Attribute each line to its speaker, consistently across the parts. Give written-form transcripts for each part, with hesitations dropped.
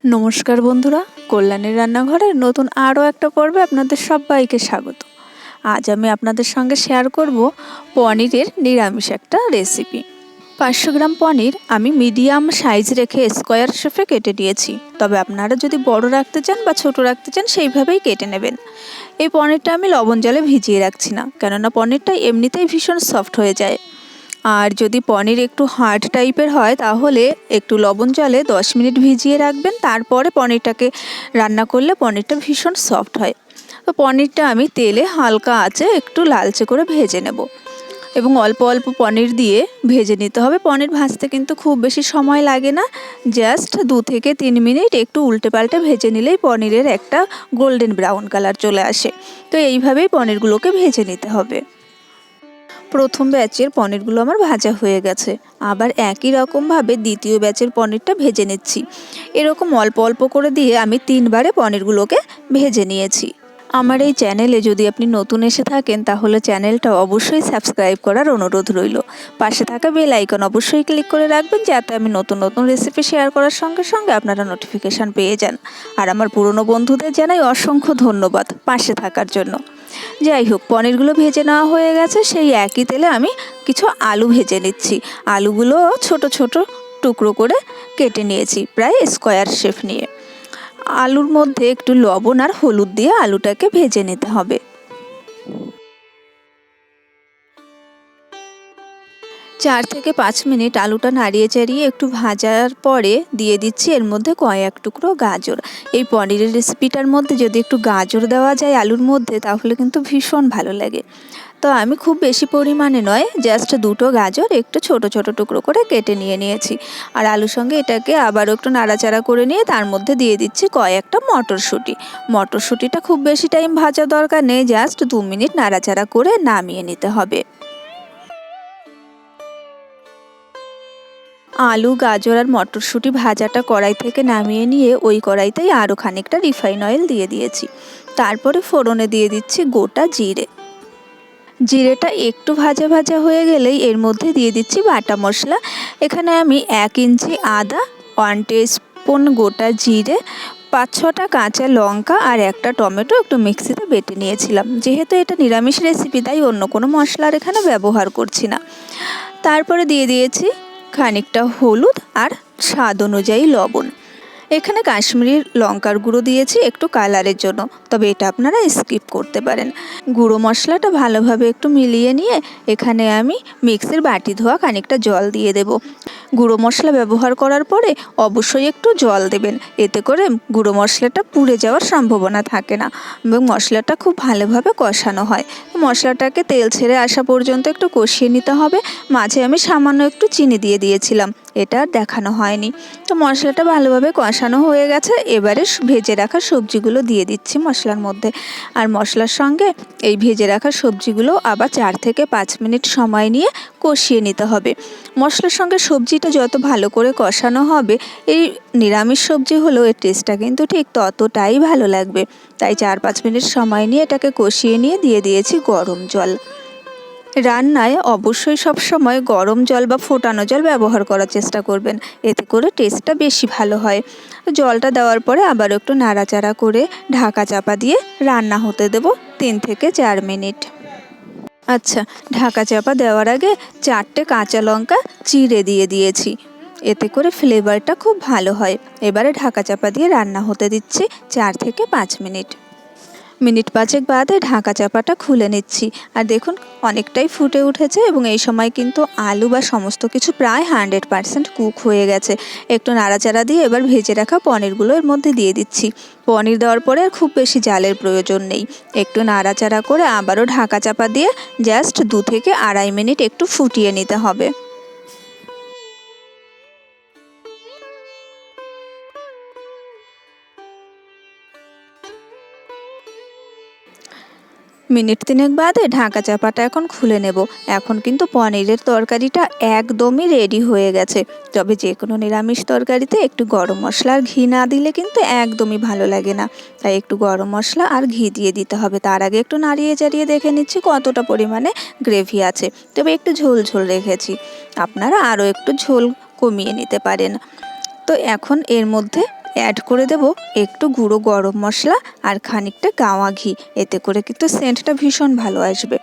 Speaker 1: নমস্কার বন্ধুরা, কল্যাণীর রান্নাঘরের নতুন আরও একটা পর্বে আপনাদের সবাইকে স্বাগত। আজ আমি আপনাদের সঙ্গে শেয়ার করব পনিরের নিরামিষ একটা রেসিপি। 500 গ্রাম পনির আমি মিডিয়াম সাইজ রেখে স্কোয়ার শেপে কেটে নিয়েছি। তবে আপনারা যদি বড় রাখতে চান বা ছোট রাখতে চান সেইভাবেই কেটে নেবেন। এই পনিরটা আমি লবণ জলে ভিজিয়ে রাখছি না, কেননা পনিরটা এমনিতেই ভীষণ সফট হয়ে যায়। আর যদি পনির একটু হার্ড টাইপের হয় তাহলে একটু লবণ জলে 10 মিনিট ভিজিয়ে রাখবেন, তারপরে পনিরটাকে রান্না করলে পনিরটা ভীষণ সফট হয়। তো পনিরটা আমি তেলে হালকা আঁচে একটু লালচে করে ভেজে নেব এবং অল্প অল্প পনির দিয়ে ভেজে নিতে হবে। পনির ভাজতে কিন্তু খুব বেশি সময় লাগে না, জাস্ট 2 থেকে 3 মিনিট একটু উল্টে পাল্টে ভেজে নিলেই পনিরের একটা গোল্ডেন ব্রাউন কালার চলে আসে। তো এইভাবেই পনিরগুলোকে ভেজে নিতে হবে। প্রথম ব্যাচের পনিরগুলো আমার ভাজা হয়ে গেছে, আবার একই রকমভাবে দ্বিতীয় ব্যাচের পনিরটা ভেজে নিচ্ছি। এরকম অল্প অল্প করে দিয়ে আমি 3 বারে পনিরগুলোকে ভেজে নিয়েছি। আমার এই চ্যানেলে যদি আপনি নতুন এসে থাকেন তাহলে চ্যানেলটা অবশ্যই সাবস্ক্রাইব করার অনুরোধ রইল। পাশে থাকা বেল আইকন অবশ্যই ক্লিক করে রাখবেন, যাতে আমি নতুন নতুন রেসিপি শেয়ার করার সঙ্গে সঙ্গে আপনারা নোটিফিকেশান পেয়ে যান। আর আমার পুরনো বন্ধুদের জানাই অসংখ্য ধন্যবাদ পাশে থাকার জন্য। যাই হোক, পনিরগুলো ভেজে নেওয়া হয়ে গেছে। সেই একই তেলে আমি কিছু আলু ভেজে নিচ্ছি। আলুগুলো ছোট ছোট টুকরো করে কেটে নিয়েছি, প্রায় স্কোয়ার শেপ নিয়ে। আলুর মধ্যে একটু লবণ আর হলুদ দিয়ে আলুটাকে ভেজে নিতে হবে। 4 থেকে 5 মিনিট আলুটা নাড়িয়ে চাড়িয়ে একটু ভাজার পরে দিয়ে দিচ্ছি এর মধ্যে কয়েক টুকরো গাজর। এই পনিরের রেসিপিটার মধ্যে যদি একটু গাজর দেওয়া যায় আলুর মধ্যে তাহলে কিন্তু ভীষণ ভালো লাগে। তো আমি খুব বেশি পরিমাণে নয়, জাস্ট 2টো গাজর একটু ছোট ছোট টুকরো করে কেটে নিয়েছি। আর আলুর সঙ্গে এটাকে আবারও একটু নাড়াচাড়া করে নিয়ে তার মধ্যে দিয়ে দিচ্ছি কয়েকটা মটরশুঁটি। মটরশুঁটিটা খুব বেশি টাইম ভাজা দরকার নেই, জাস্ট 2 মিনিট নাড়াচাড়া করে নামিয়ে নিতে হবে। আলু, গাজর আর মটরশুঁটি ভাজাটা কড়াই থেকে নামিয়ে নিয়ে ওই কড়াইতেই আরও খানিকটা রিফাইন অয়েল দিয়ে দিয়েছি। তারপরে ফোড়নে দিয়ে দিচ্ছি গোটা জিরে। জিরেটা একটু ভাজা ভাজা হয়ে গেলেই এর মধ্যে দিয়ে দিচ্ছি বাটা মশলা। এখানে আমি 1 ইঞ্চি আদা, 1 টিস্পুন গোটা জিরে, 5-6টা কাঁচা লঙ্কা আর একটা টমেটো একটু মিক্সিতে বেটে নিয়েছিলাম। যেহেতু এটা নিরামিষ রেসিপি তাই অন্য কোনো মশলার এখানে ব্যবহার করছি না। তারপরে দিয়ে দিয়েছি খানিকটা হলুদ আর স্বাদ অনুযায়ী লবণ। এখানে কাশ্মীরি লঙ্কার গুঁড়ো দিয়েছি একটু কালারের জন্য, তবে এটা আপনারা স্কিপ করতে পারেন। গুঁড়ো মশলাটা ভালোভাবে একটু মিলিয়ে নিয়ে এখানে আমি মিক্সির বাটি ধোয়া খানিকটা জল দিয়ে দেব। গুঁড়ো মশলা ব্যবহার করার পরে অবশ্যই একটু জল দেবেন, এতে করে গুঁড়ো মশলাটা পুড়ে যাওয়ার সম্ভাবনা থাকে না এবং মশলাটা খুব ভালোভাবে কষানো হয়। মশলাটাকে তেল ছেড়ে আসা পর্যন্ত একটু কষিয়ে নিতে হবে। মাঝে আমি সামান্য একটু চিনি দিয়ে দিয়েছিলাম, এটা আর দেখানো হয়নি। তো মশলাটা ভালোভাবে কষানো হয়ে গেছে। এবারে ভেজে রাখা সবজিগুলো দিয়ে দিচ্ছি মশলার মধ্যে। আর মশলার সঙ্গে এই ভেজে রাখা সবজিগুলো আবার 4 থেকে 5 মিনিট সময় নিয়ে কষিয়ে নিতে হবে। মশলার সঙ্গে সবজিটা যত ভালো করে কষানো হবে, এই নিরামিষ সবজি হলেও এর টেস্টটা কিন্তু ঠিক ততটাই ভালো লাগবে। তাই 4-5 মিনিট সময় নিয়ে এটাকে কষিয়ে নিয়ে দিয়ে দিয়েছি গরম জল। রান্নায় অবশ্যই সবসময় গরম জল বা ফোটানো জল ব্যবহার করার চেষ্টা করবেন, এতে করে টেস্টটা বেশি ভালো হয়। জলটা দেওয়ার পরে আবার একটু নাড়াচাড়া করে ঢাকা চাপা দিয়ে রান্না হতে দেব 3 থেকে 4 মিনিট। আচ্ছা, ঢাকা চাপা দেওয়ার আগে 4টে কাঁচা লঙ্কা চিড়ে দিয়ে দিয়েছি, এতে করে ফ্লেভারটা খুব ভালো হয়। এবারে ঢাকা চাপা দিয়ে রান্না হতে দিচ্ছি 4 থেকে 5 মিনিট। মিনিট 5 বাদে ঢাকা চাপাটা খুলে নিচ্ছি। আর দেখুন অনেকটাই ফুটে উঠেছে এবং এই সময় কিন্তু আলু বা সমস্ত কিছু প্রায় 100% কুক হয়ে গেছে। একটু নাড়াচাড়া দিয়ে এবার ভেজে রাখা পনিরগুলো এর মধ্যে দিয়ে দিচ্ছি। পনির দেওয়ার পরে আর খুব বেশি জালের প্রয়োজন নেই। একটু নাড়াচাড়া করে আবারও ঢাকা চাপা দিয়ে জাস্ট 2 থেকে 2.5 মিনিট একটু ফুটিয়ে নিতে হবে। মিনিট 3 বাদে ঢাকা চাপাটা এখন খুলে নেব। এখন কিন্তু পনিরের তরকারিটা একদমই রেডি হয়ে গেছে। তবে যে কোনো নিরামিষ তরকারিতে একটু গরম মশলা আর ঘি না দিলে কিন্তু একদমই ভালো লাগে না। তাই একটু গরম মশলা আর ঘি দিয়ে দিতে হবে। তার আগে একটু নাড়িয়ে চাড়িয়ে দেখে নিচ্ছি কতটা পরিমাণে গ্রেভি আছে। তবে একটু ঝোল ঝোল রেখেছি, আপনারা আরও একটু ঝোল কমিয়ে নিতে পারেন। তো এখন এর মধ্যে অ্যাড করে দেব একটু গুঁড়ো গরম মশলা আর খানিকটা গাওয়া ঘি। এতে করে কিন্তু সেন্টটা ভীষণ ভালো আসবে।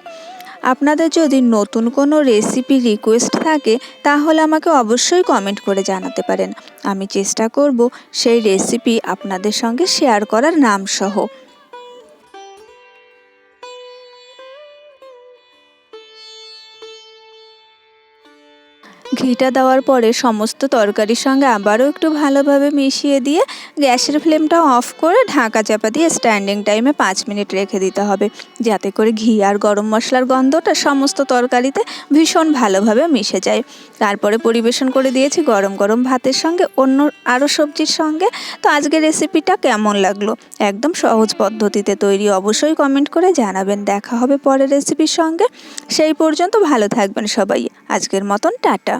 Speaker 1: আপনাদের যদি নতুন কোনো রেসিপি রিকোয়েস্ট থাকে তাহলে আমাকে অবশ্যই কমেন্ট করে জানাতে পারেন। আমি চেষ্টা করব সেই রেসিপি আপনাদের সঙ্গে শেয়ার করার নামসহ। ঘিটা দেওয়ার পরে সমস্ত তরকারির সঙ্গে আবারও একটু ভালোভাবে মিশিয়ে দিয়ে গ্যাসের ফ্লেমটা অফ করে ঢাকা চাপা দিয়ে স্ট্যান্ডিং টাইমে 5 মিনিট রেখে দিতে হবে, যাতে করে ঘি আর গরম মশলার গন্ধটা সমস্ত তরকারিতে ভীষণ ভালোভাবে মিশে যায়। তারপরে পরিবেশন করে দিয়েছি গরম গরম ভাতের সঙ্গে, অন্য আরও সবজির সঙ্গে। তো আজকের রেসিপিটা কেমন লাগলো? একদম সহজ পদ্ধতিতে তৈরি, অবশ্যই কমেন্ট করে জানাবেন। দেখা হবে পরের রেসিপির সঙ্গে। সেই পর্যন্ত ভালো থাকবেন সবাই। আজকের মতন টাটা।